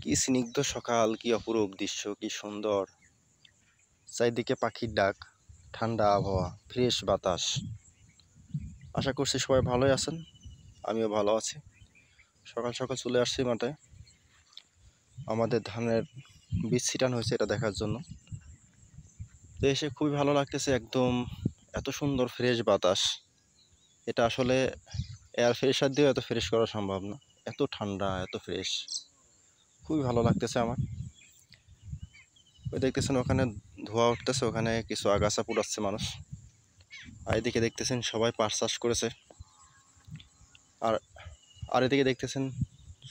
কি স্নিগ্ধ সকাল, কি অপরূপ দৃশ্য, কি সুন্দর। চারিদিকে পাখির ডাক, ঠান্ডা আবহাওয়া, ফ্রেশ বাতাস। আশা করছি সবাই ভালোই আছেন, আমিও ভালো আছি। সকাল সকাল চলে আসছি মাঠে, আমাদের ধানের বীজ ছিটানো হয়েছে এটা দেখার জন্য। তো এসে খুবই ভালো লাগতেছে, একদম এত সুন্দর ফ্রেশ বাতাস। এটা আসলে এয়ার ফ্রেশার দিয়েও এত ফ্রেশ করা সম্ভব না, এত ঠান্ডা, এত ফ্রেশ, খুবই ভালো লাগতেছে আমার। ওই দেখতেছেন ওখানে ধোঁয়া উঠতেছে, ওখানে কিছু আগাছা পুড়াচ্ছে মানুষ। আর এদিকে দেখতেছেন সবাই পাট চাষ করেছে, আর আর এদিকে দেখতেছেন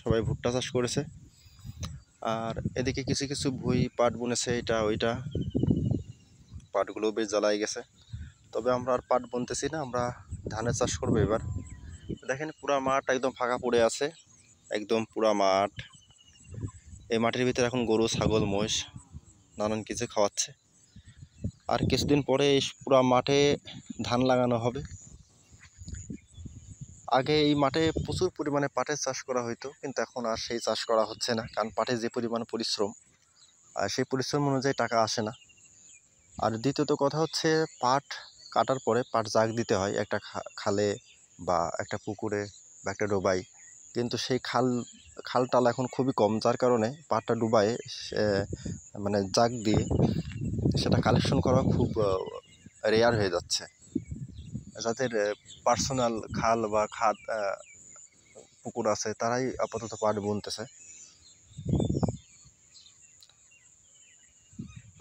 সবাই ভুট্টা চাষ করেছে। আর এদিকে কিছু কিছু ভুঁই পাট বুনেছে, এটা ওইটা, পাটগুলো বেশ জ্বালাই গেছে। তবে আমরা আর পাট বুনতেছি না, আমরা ধানের চাষ করবো এবার। দেখেন পুরা মাঠ একদম ফাঁকা পড়ে আছে, একদম পুরা মাঠ। এই মাঠের ভিতরে এখন গরু, ছাগল, মহিষ নানান কিছু খাওয়াচ্ছে। আর কিছুদিন পরে এই পুরা মাঠে ধান লাগানো হবে। আগে এই মাঠে প্রচুর পরিমাণে পাটের চাষ করা হতো, কিন্তু এখন আর সেই চাষ করা হচ্ছে না, কারণ পাটে যে পরিমাণ পরিশ্রম, আর সেই পরিশ্রম অনুযায়ী টাকা আসে না। আর দ্বিতীয়ত কথা হচ্ছে, পাট কাটার পরে পাট জাগ দিতে হয় একটা খালে বা একটা পুকুরে বা একটা ডোবায়, কিন্তু সেই খালটাল এখন খুবই কম, যার কারণে পাটটা ডুবায় মানে জাগ দিয়ে সেটা কালেকশন করা খুব রেয়ার হয়ে যাচ্ছে। যাদের পার্সোনাল খাল বা খাদ পুকুর আছে তারাই আপাতত পাট বুনতেছে।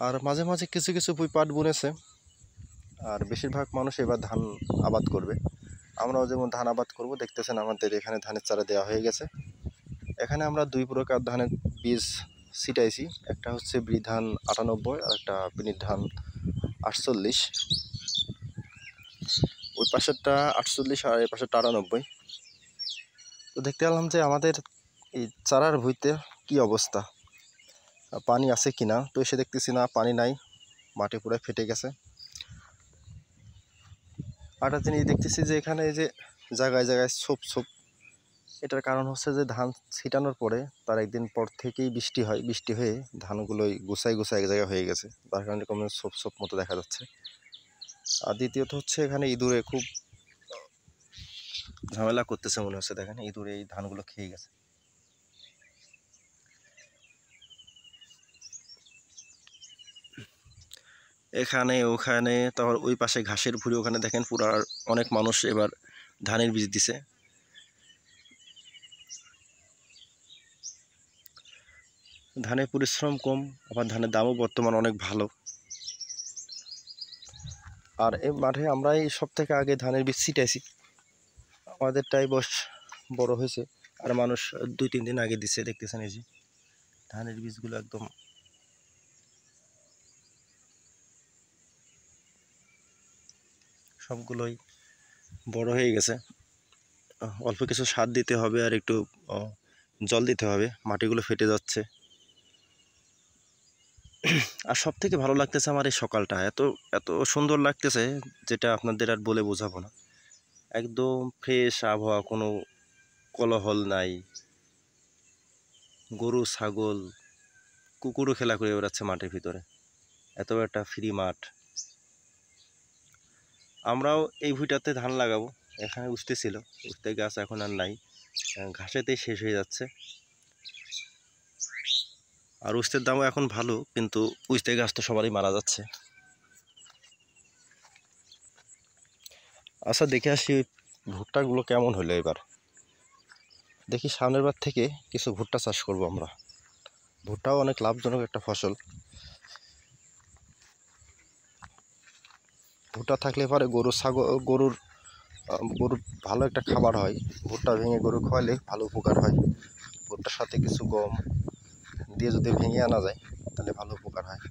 আর মাঝে মাঝে কিছু কিছু পাট বুনেছে, আর বেশিরভাগ মানুষ এবার ধান আবাদ করবে। আমরাও যেমন ধান আবাদ করব, দেখতেছেন আমাদের এখানে ধানের চারা দেওয়া হয়ে গেছে। এখানে আমরা দুই প্রকার ধানের বীজ ছিটাইছি, একটা হচ্ছে বিধান 98 আর একটা বিধান 48। ওই পাশেরটা 48 আর এই পাশেরটা 98। তো দেখতে পেলাম যে আমাদের এই চারার ভুঁইতে কি অবস্থা, পানি আছে কিনা। তো এসে দেখতেছি না, পানি নাই, মাটি পুরো ফেটে গেছে। আরেকটা জিনিস দেখতেছি যে এখানে এই যে জায়গায় জায়গায় ছোপ ছোপ, এটার কারণ হচ্ছে যে ধান ছিটানোর পরে তার একদিন পর থেকেই বৃষ্টি হয়, বৃষ্টি হয়ে ধানগুলোই গোছাই গোছাই এক জায়গায় হয়ে গেছে, তার কারণে কোনো ছোপ ছোপ মতো দেখা যাচ্ছে। আর দ্বিতীয়ত হচ্ছে এখানে ইঁদুরে খুব ঝামেলা করতেছে মনে হচ্ছে, দেখেন ইঁদুরে এই ধানগুলো খেয়ে গেছে। এখানে ওখানে, তারপর ওই পাশে ঘাসের ভুঁড়ি, ওখানে দেখেন পুরা অনেক মানুষ এবার ধানের বীজ দিছে। ধানের পরিশ্রম কম, আবার ধানের দামও বর্তমান অনেক ভালো। আর এই মাঠে আমরাই সব থেকে আগে ধানের বীজ ছিটাইছি, আমাদেরটাই বস বড় হয়েছে। আর মানুষ 2-3 দিন আগে দিছে, দেখতেছেন এই যে ধানের বীজগুলো একদম সবগুলোই বড় হয়ে গেছে। অল্প কিছু সার দিতে হবে আর একটু জল দিতে হবে, মাটিগুলো ফেটে যাচ্ছে। আর সব থেকে ভালো লাগতেছে আমার এই সকালটা, এত এত সুন্দর লাগতেছে যেটা আপনাদের আর বলে বোঝাবো না। একদম ফ্রেশ আবহাওয়া, কোনো কোলাহল নাই, গরু, ছাগল, কুকুরও খেলা করে বেড়াচ্ছে মাঠের ভিতরে, এত একটা ফ্রি মাঠ। আমরাও এই ভুঁইটাতে ধান লাগাবো, এখানে উঠতে ছিল, উঠতে গাছ এখন আর নাই, ঘাসেতেই শেষ হয়ে যাচ্ছে। আর উস্তের দামও এখন ভালো, কিন্তু উস্তে গাছ তো সবারই মারা যাচ্ছে। আচ্ছা দেখে আসি ভুট্টাগুলো কেমন হলো এবার। দেখি সামনের বার থেকে কিছু ভুট্টা চাষ করব আমরা। ভুট্টাও অনেক লাভজনক একটা ফসল। ভুট্টা থাকলে পরে গরু, ছাগল, গরুর ভালো একটা খাবার হয়। ভুট্টা ভেঙে গরু খাওয়ালে ভালো উপকার হয়। ভুট্টার সাথে কিছু গম দিয়ে যদি ভেঙে আনা যায় তাহলে ভালো উপকার হয়।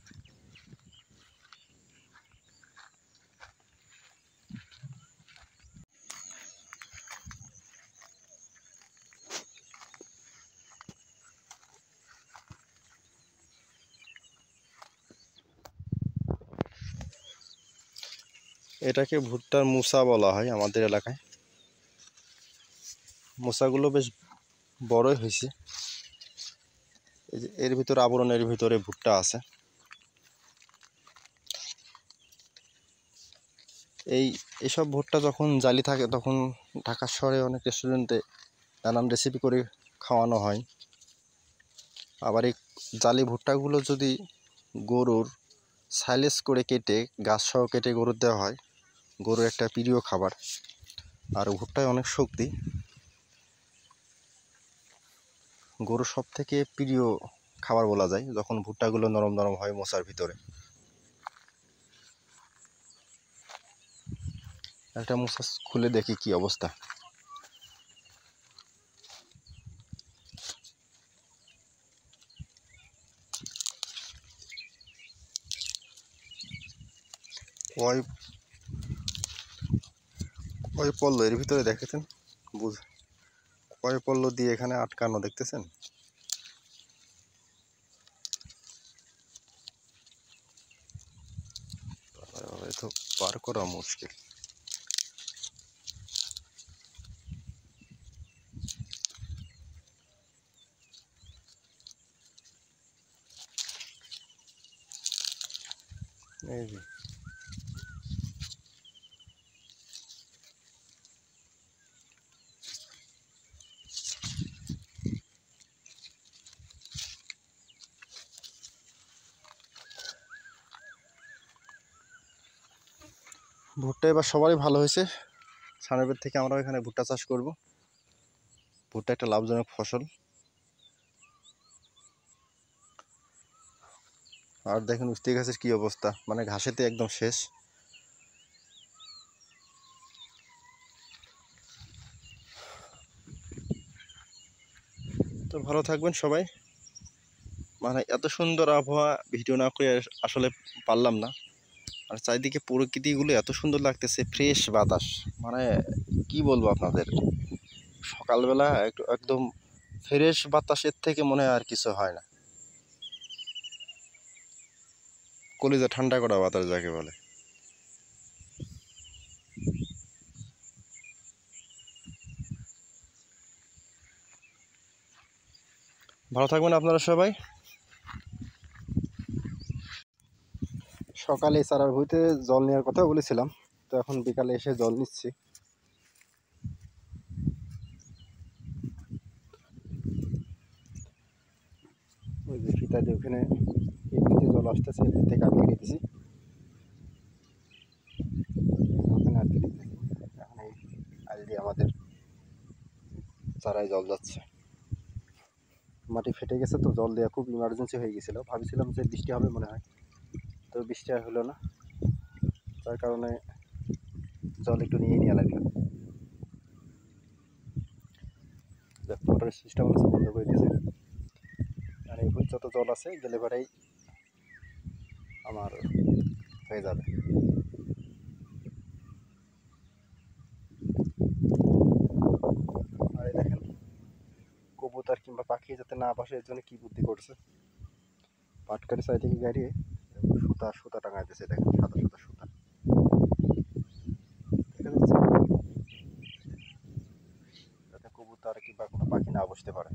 এটাকে ভুট্টার মুসা বলা হয় আমাদের এলাকায়। মুসাগুলো বেশ বড়ই হয়েছে। এই যে এর ভিতরে আবরণের ভিতরে ভুট্টা আছে। এইসব ভুট্টা যখন জালি থাকে তখন ঢাকা শহরে অনেক রেস্টুরেন্টে নানান রেসিপি করে খাওয়ানো হয়। আবার এই জালি ভুট্টাগুলো যদি গরুর সাইলেজ করে কেটে গাছ সহ কেটে গরুর দেওয়া হয়, গরুর একটা প্রিয় খাবার। আর ভুট্টায় অনেক শক্তি, গরুর সব থেকে প্রিয় খাবার বলা যায় যখন ভুট্টাগুলো নরম নরম হয় মোচার ভিতরে। একটা মোচা খুলে দেখি কি অবস্থা। কয় কয় পল্ল এর ভিতরে দেখেছেন, কয় পল্ল দিয়ে এখানে আটকানো দেখতেছেন। তো পার করা মুশকিল। এই যে ভুট্টা এবার সবারই ভালো হয়েছে। সামনের থেকে আমরাও এখানে ভুট্টা চাষ করব। ভুট্টা একটা লাভজনক ফসল। আর দেখেন উস্তে গাছের কি অবস্থা, মানে ঘাসেতে একদম শেষ। তো ভালো থাকবেন সবাই। মানে এত সুন্দর আবহাওয়া ভিডিও না করে আসলে পারলাম না। আর চারিদিকে প্রকৃতিগুলো এত সুন্দর লাগতেছে, ফ্রেশ বাতাস, মানে কি বলবো আপনাদের, সকালবেলা একদম ফ্রেশ বাতাসের থেকে মনে হয় আর কিছু হয় না। কলিজা ঠান্ডা করা বাতাস যাকে বলে। ভালো থাকবেন আপনারা সবাই। সকালে চারার ভুঁইতে জল নেওয়ার কথা বলেছিলাম, তো এখন বিকালে এসে জল নিচ্ছি। ওই যে ফিতা দিয়ে ওখানে এমনিতে জল আসতেছে, এর থেকে আটকে দিতেছি, ওখানে আটকে দিতেছি। এখন এই আল দিয়ে আমাদের চারায় জল যাচ্ছে। মাটি ফেটে গেছে তো জল দেওয়া খুব ইমার্জেন্সি হয়ে গেছিলো। ভাবছিলাম যে বৃষ্টি হবে মনে হয়, তো বৃষ্টি আর হলো না, তার কারণে জল একটু নিয়ে নেওয়া লাগলো। মোটরের সিস্টেম আছে বন্ধ করে দিয়েছে। আর এই ভুঁই যত জল আছে গেলে পরেই আমার হয়ে যাবে। আর এই দেখেন কবুতর কিংবা পাখি যাতে না বসে এর জন্য কি বুদ্ধি করছে, পাটকারি সাইড থেকে গাড়িয়ে সুতা সুতা টাঙাইতেছে। দেখেন সাদা সাদা সুতা দেখা যাচ্ছে, যাতে কবুতর কিংবা কোনো পাখি না বসতে পারে।